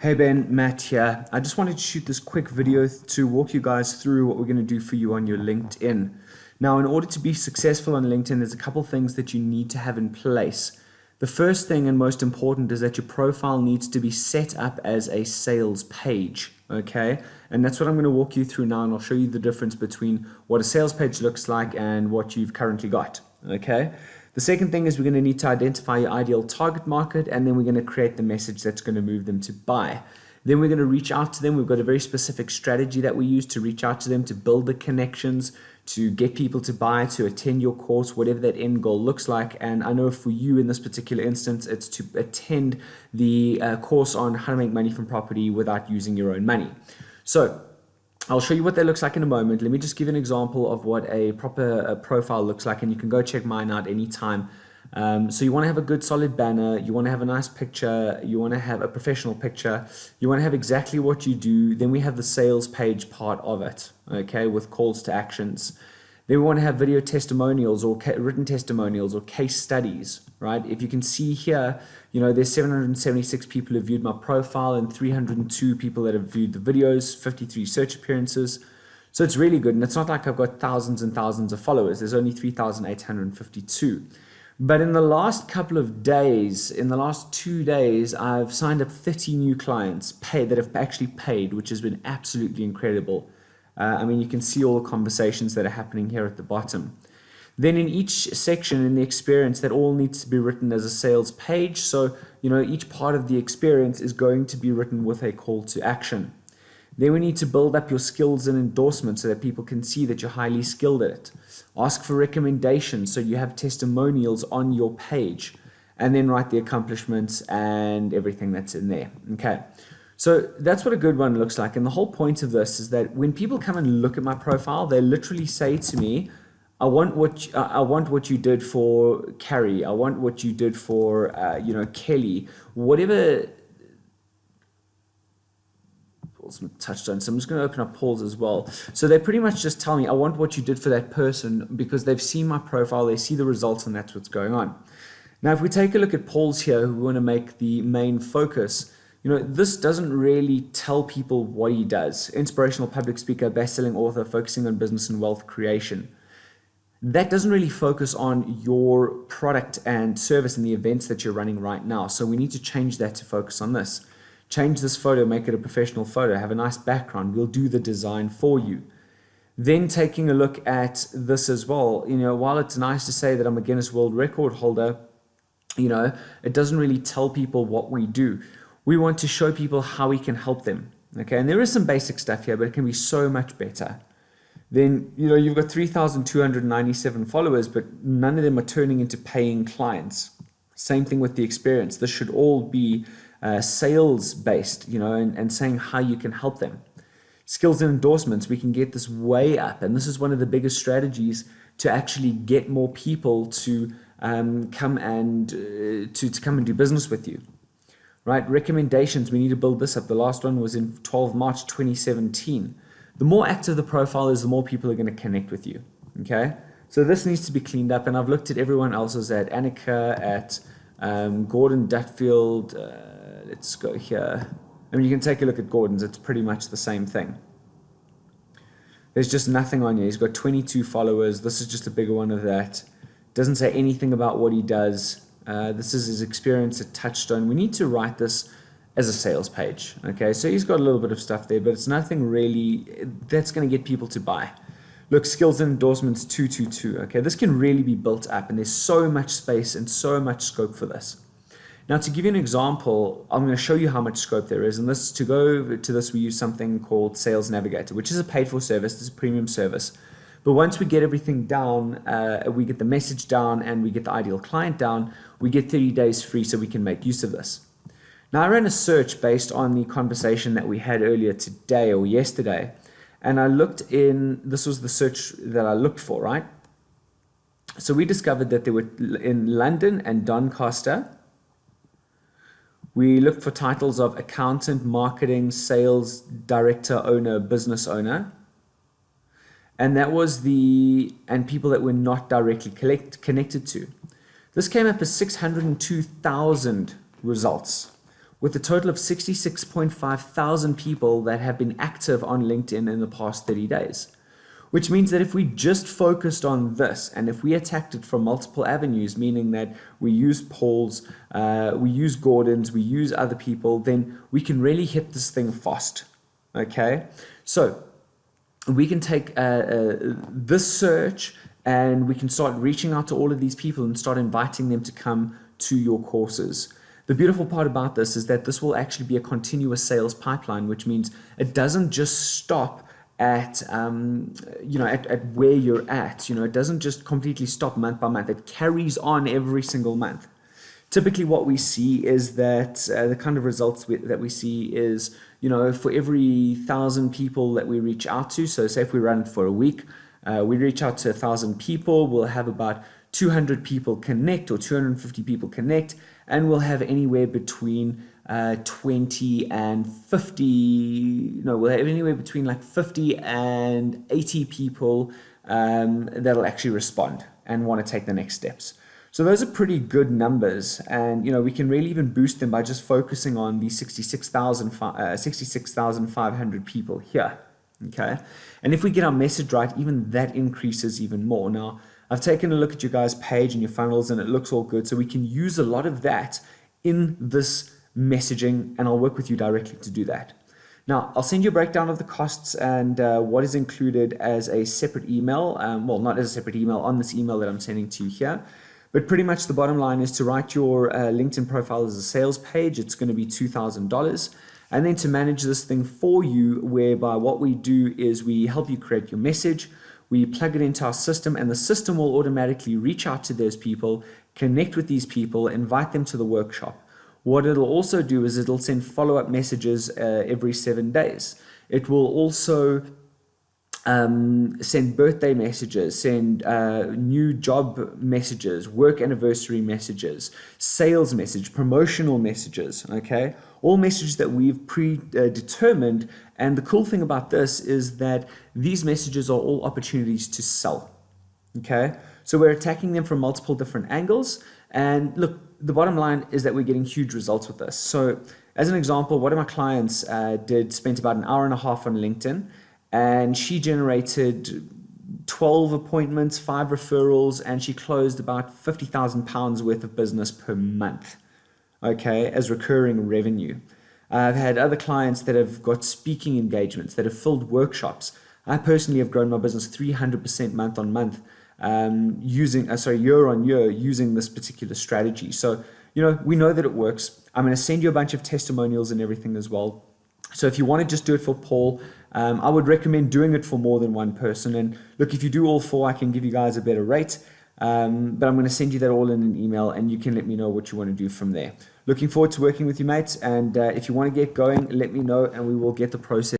Hey Ben, Matt here. I just wanted to shoot this quick video to walk you guys through what we're going to do for you on your LinkedIn. Now, in order to be successful on LinkedIn, there's a couple things that you need to have in place. The first thing and most important is that your profile needs to be set up as a sales page, okay? And that's what I'm going to walk you through now, and I'll show you the difference between what a sales page looks like and what you've currently got, okay? The second thing is we're going to need to identify your ideal target market, and then we're going to create the message that's going to move them to buy. Then we're going to reach out to them. We've got a very specific strategy that we use to reach out to them, to build the connections, to get people to buy, to attend your course, whatever that end goal looks like. And I know for you in this particular instance, it's to attend the course on how to make money from property without using your own money. So I'll show you what that looks like in a moment. Let me just give you an example of what a proper profile looks like, and you can go check mine out anytime. So you want to have a good solid banner, you want to have a nice picture, you want to have a professional picture, you want to have exactly what you do. Then we have the sales page part of it, okay, with calls to actions. Then we want to have video testimonials or written testimonials or case studies, right? If you can see here, you know, there's 776 people who viewed my profile and 302 people that have viewed the videos, 53 search appearances. So it's really good. And it's not like I've got thousands and thousands of followers. There's only 3,852. But in the last couple of days, in the last 2 days, I've signed up 30 new clients that have actually paid, which has been absolutely incredible. I mean, you can see all the conversations that are happening here at the bottom. Then in each section in the experience, that all needs to be written as a sales page. So, you know, each part of the experience is going to be written with a call to action. Then we need to build up your skills and endorsements so that people can see that you're highly skilled at it. Ask for recommendations so you have testimonials on your page. And then write the accomplishments and everything that's in there. Okay. So that's what a good one looks like. And the whole point of this is that when people come and look at my profile, they literally say to me, I want what you did for Carrie. I want what you did for, Kelly, whatever. Touchstone. So I'm just going to open up Paul's as well. So they pretty much just tell me, I want what you did for that person, because they've seen my profile, they see the results, and that's what's going on. Now, if we take a look at Paul's here, who we want to make the main focus, you know, this doesn't really tell people what he does. Inspirational public speaker, best-selling author, focusing on business and wealth creation. That doesn't really focus on your product and service and the events that you're running right now. So we need to change that to focus on this. Change this photo, make it a professional photo, have a nice background. We'll do the design for you. Then taking a look at this as well, you know, while it's nice to say that I'm a Guinness World Record holder, you know, it doesn't really tell people what we do. We want to show people how we can help them, okay? And there is some basic stuff here, but it can be so much better. Then, you know, you've got 3,297 followers, but none of them are turning into paying clients. Same thing with the experience. This should all be sales based, you know, and saying how you can help them. Skills and endorsements, we can get this way up. And this is one of the biggest strategies to actually get more people to come and do business with you. Right, recommendations, we need to build this up. The last one was in 12 March 2017. The more active the profile is, the more people are going to connect with you, okay? So this needs to be cleaned up, and I've looked at everyone else's, at Annika, at Gordon Dutfield. Let's go here. I mean, you can take a look at Gordon's. It's pretty much the same thing. There's just nothing on here. He's got 22 followers. This is just a bigger one of that. Doesn't say anything about what he does. This is his experience at Touchstone. We need to write this as a sales page. Okay, so he's got a little bit of stuff there, but it's nothing really that's going to get people to buy. Look, skills and endorsements 222. Okay, this can really be built up, and there's so much space and so much scope for this. Now, to give you an example, I'm going to show you how much scope there is. And this, to go to this, we use something called Sales Navigator, which is a paid-for service. This is a premium service. But once we get everything down, we get the message down and we get the ideal client down, we get 30 days free so we can make use of this. Now, I ran a search based on the conversation that we had earlier today or yesterday. And I looked in, this was the search that I looked for, right? So we discovered that there were in London and Doncaster. We looked for titles of accountant, marketing, sales, director, owner, business owner. And that was and people that were not directly connected to. This came up as 602,000 results. with a total of 66.5 thousand people that have been active on LinkedIn in the past 30 days. Which means that if we just focused on this, and if we attacked it from multiple avenues, meaning that we use Paul's, we use Gordon's, we use other people, then we can really hit this thing fast. Okay? So we can take this search and we can start reaching out to all of these people and start inviting them to come to your courses. The beautiful part about this is that this will actually be a continuous sales pipeline, which means it doesn't just stop at at where you're at. It doesn't just completely stop month by month. It carries on every single month. Typically what we see is that the kind of results that we see is, for every 1,000 people that we reach out to, so say if we run it for a week, we reach out to 1,000 people, we'll have about 200 people connect or 250 people connect, and we'll have anywhere between 20 and 50, we'll have anywhere between like 50 and 80 people that'll actually respond and want to take the next steps. So those are pretty good numbers, and we can really even boost them by just focusing on the 66,500 people here. Okay, and if we get our message right, even that increases even more. Now, I've taken a look at your guys' page and your funnels, and it looks all good. So we can use a lot of that in this messaging, and I'll work with you directly to do that. Now, I'll send you a breakdown of the costs and what is included as a separate email. Well, not as a separate email, on this email that I'm sending to you here. But pretty much the bottom line is to write your LinkedIn profile as a sales page. It's going to be $2,000. And then to manage this thing for you, whereby what we do is we help you create your message, we plug it into our system, and the system will automatically reach out to those people, connect with these people, invite them to the workshop. What it'll also do is it'll send follow-up messages every 7 days. It will also send birthday messages, send new job messages, work anniversary messages, sales message, promotional messages, okay? All messages that we've predetermined. And the cool thing about this is that these messages are all opportunities to sell, okay? So we're attacking them from multiple different angles. And look, the bottom line is that we're getting huge results with this. So as an example, one of my clients spent about an hour and a half on LinkedIn, and she generated 12 appointments, 5 referrals, and she closed about £50,000 worth of business per month, okay, as recurring revenue. I've had other clients that have got speaking engagements, that have filled workshops. I personally have grown my business 300% month on month, year on year, using this particular strategy. So, we know that it works. I'm going to send you a bunch of testimonials and everything as well. So if you want to just do it for Paul, I would recommend doing it for more than one person. And look, if you do all 4, I can give you guys a better rate. But I'm going to send you that all in an email, and you can let me know what you want to do from there. Looking forward to working with you, mates. And if you want to get going, let me know, and we will get the process